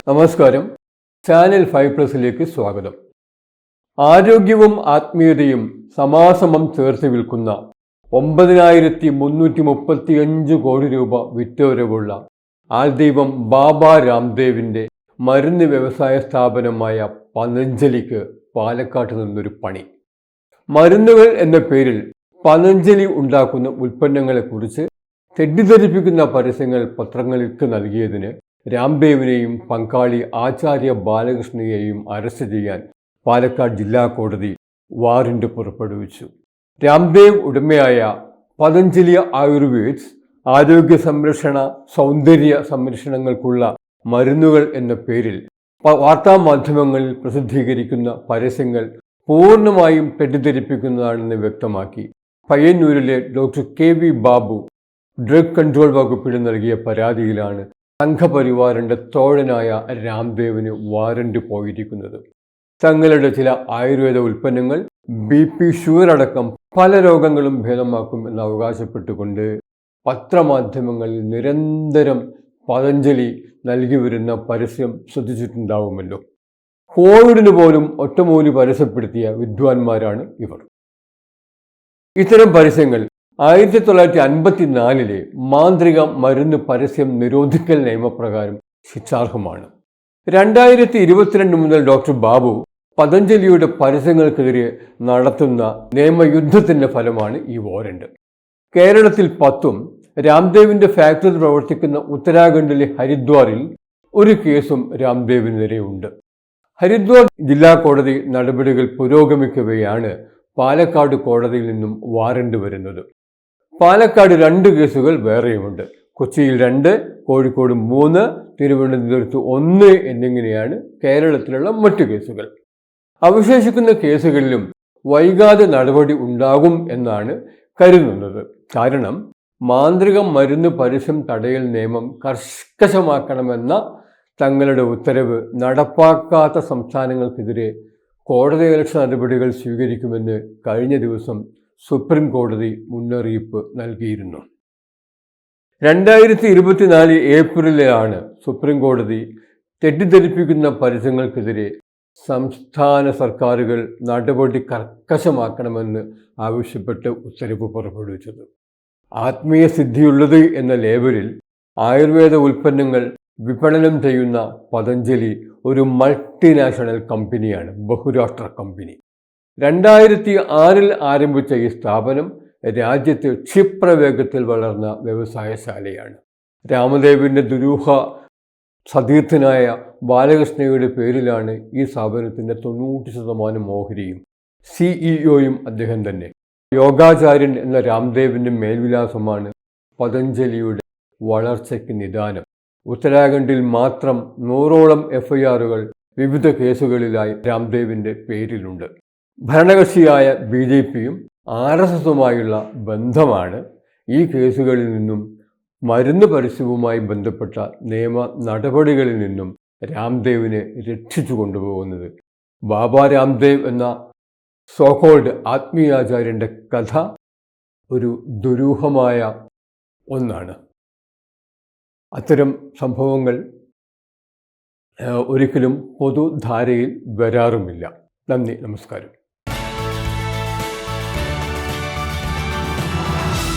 നമസ്കാരം. ചാനൽ 5+ലേക്ക് സ്വാഗതം. ആരോഗ്യവും ആത്മീയതയും സമാസമം ചേർത്ത് വിൽക്കുന്ന 9,335 കോടി രൂപ വിറ്റുവരവുള്ള ആൾദൈവം ബാബ രാംദേവിൻ്റെ മരുന്ന് വ്യവസായ സ്ഥാപനമായ പതഞ്ജലിക്ക് പാലക്കാട്ട് നിന്നൊരു പണി. മരുന്നുകൾ എന്ന പേരിൽ പതഞ്ജലി ഉണ്ടാക്കുന്ന ഉൽപ്പന്നങ്ങളെക്കുറിച്ച് തെറ്റിദ്ധരിപ്പിക്കുന്ന പരസ്യങ്ങൾ പത്രങ്ങൾക്ക് നൽകിയതിന് രാംദേവിനെയും പങ്കാളി ആചാര്യ ബാലകൃഷ്ണയെയും അറസ്റ്റ് ചെയ്യാൻ പാലക്കാട് ജില്ലാ കോടതി വാറന്റ് പുറപ്പെടുവിച്ചു. രാംദേവ് ഉടമയായ പതഞ്ജലി ആയുർവേദ്സ് ആരോഗ്യ സംരക്ഷണ സൗന്ദര്യ സംരക്ഷണങ്ങൾക്കുള്ള മരുന്നുകൾ എന്ന പേരിൽ വാർത്താമാധ്യമങ്ങളിൽ പ്രസിദ്ധീകരിക്കുന്ന പരസ്യങ്ങൾ പൂർണ്ണമായും തെറ്റിദ്ധരിപ്പിക്കുന്നതാണെന്ന് വ്യക്തമാക്കി പയ്യന്നൂരിലെ doctor KV Babu drug control വകുപ്പിന് നൽകിയ പരാതിയിലാണ് സംഘപരിവാറിൻ്റെ തോഴനായ രാംദേവിന് വാറന്റ് പോയിരിക്കുന്നത്. തങ്ങളുടെ ചില ആയുർവേദ ഉൽപ്പന്നങ്ങൾ BP, ഷുഗർ അടക്കം പല രോഗങ്ങളും ഭേദമാക്കും എന്ന് അവകാശപ്പെട്ടുകൊണ്ട് പത്രമാധ്യമങ്ങളിൽ നിരന്തരം പതഞ്ജലി നൽകി വരുന്ന പരസ്യം ശ്രദ്ധിച്ചിട്ടുണ്ടാവുമല്ലോ. കോവിഡിന് പോലും ഒറ്റമൂലി പരസ്യപ്പെടുത്തിയ വിദ്വാൻമാരാണ് ഇവർ. ഇത്തരം പരസ്യങ്ങൾ 1954 മാന്ത്രിക മരുന്ന് പരസ്യം നിരോധിക്കൽ നിയമപ്രകാരം ശിക്ഷാർഹമാണ്. 2022 മുതൽ ഡോക്ടർ ബാബു പതഞ്ജലിയുടെ പരസ്യങ്ങൾക്കെതിരെ നടത്തുന്ന നിയമയുദ്ധത്തിൻ്റെ ഫലമാണ് ഈ വാറന്റ്. കേരളത്തിൽ 10ഉം രാംദേവിൻ്റെ ഫാക്ടറി പ്രവർത്തിക്കുന്ന ഉത്തരാഖണ്ഡിലെ ഹരിദ്വാറിൽ ഒരു കേസും രാംദേവിനെതിരെ ഉണ്ട്. ഹരിദ്വാർ ജില്ലാ കോടതി നടപടികൾ പുരോഗമിക്കവെയാണ് പാലക്കാട് കോടതിയിൽ നിന്നും വാറന്റ് വരുന്നത്. പാലക്കാട് 2 കേസുകൾ വേറെയുമുണ്ട്. കൊച്ചിയിൽ 2, കോഴിക്കോട് 3, തിരുവനന്തപുരത്ത് 1 എന്നിങ്ങനെയാണ് കേരളത്തിലുള്ള മറ്റു കേസുകൾ. അവശേഷിക്കുന്ന കേസുകളിലും വൈകാതെ നടപടി ഉണ്ടാകും എന്നാണ് കരുതുന്നത്. കാരണം മാന്ത്രിക മരുന്ന് പരസ്യം തടയൽ നിയമം കർക്കശമാക്കണമെന്ന തങ്ങളുടെ ഉത്തരവ് നടപ്പാക്കാത്ത സംസ്ഥാനങ്ങൾക്കെതിരെ കോടതിയലക്ഷ്യ നടപടികൾ സ്വീകരിക്കുമെന്ന് കഴിഞ്ഞ ദിവസം സുപ്രീം കോടതി മുന്നറിയിപ്പ് നൽകിയിരുന്നു. 2024 ഏപ്രിലിലാണ് സുപ്രീം കോടതി തെറ്റിദ്ധരിപ്പിക്കുന്ന പരസ്യങ്ങൾക്കെതിരെ സംസ്ഥാന സർക്കാരുകൾ നടപടി കർക്കശമാക്കണമെന്ന് ആവശ്യപ്പെട്ട് ഉത്തരവ് പുറപ്പെടുവിച്ചത്. ആത്മീയ സിദ്ധിയുള്ളത് എന്ന ലേബലിൽ ആയുർവേദ ഉൽപ്പന്നങ്ങൾ വിപണനം ചെയ്യുന്ന പതഞ്ജലി ഒരു മൾട്ടിനാഷണൽ കമ്പനിയാണ്, ബഹുരാഷ്ട്ര കമ്പനി. 2006 ആരംഭിച്ച ഈ സ്ഥാപനം രാജ്യത്ത് ക്ഷിപ്രവേഗത്തിൽ വളർന്ന വ്യവസായശാലയാണ്. രാമദേവിൻ്റെ ദുരൂഹ സതീർത്ഥനായ ബാലകൃഷ്ണയുടെ പേരിലാണ് ഈ സ്ഥാപനത്തിൻ്റെ 90% ഓഹരിയും. CEO-യും അദ്ദേഹം തന്നെ. യോഗാചാര്യൻ എന്ന രാംദേവിൻ്റെ മേൽവിലാസമാണ് പതഞ്ജലിയുടെ വളർച്ചയ്ക്ക് നിദാനം. ഉത്തരാഖണ്ഡിൽ മാത്രം 100ഓളം FIR-കൾ വിവിധ കേസുകളിലായി രാംദേവിൻ്റെ പേരിലുണ്ട്. ഭരണകക്ഷിയായ BJP-യും RSS-ഉമായുള്ള ബന്ധമാണ് ഈ കേസുകളിൽ നിന്നും മരുന്ന് പരസ്യവുമായി ബന്ധപ്പെട്ട നിയമ നടപടികളിൽ നിന്നും രാംദേവിനെ രക്ഷിച്ചു കൊണ്ടുപോകുന്നത്. ബാബ രാംദേവ് എന്ന സോകോൾഡ് ആത്മീയാചാര്യൻ്റെ കഥ ഒരു ദുരൂഹമായ ഒന്നാണ്. അത്തരം സംഭവങ്ങൾ ഒരിക്കലും പൊതുധാരയിൽ വരാറുമില്ല. നന്ദി, നമസ്കാരം.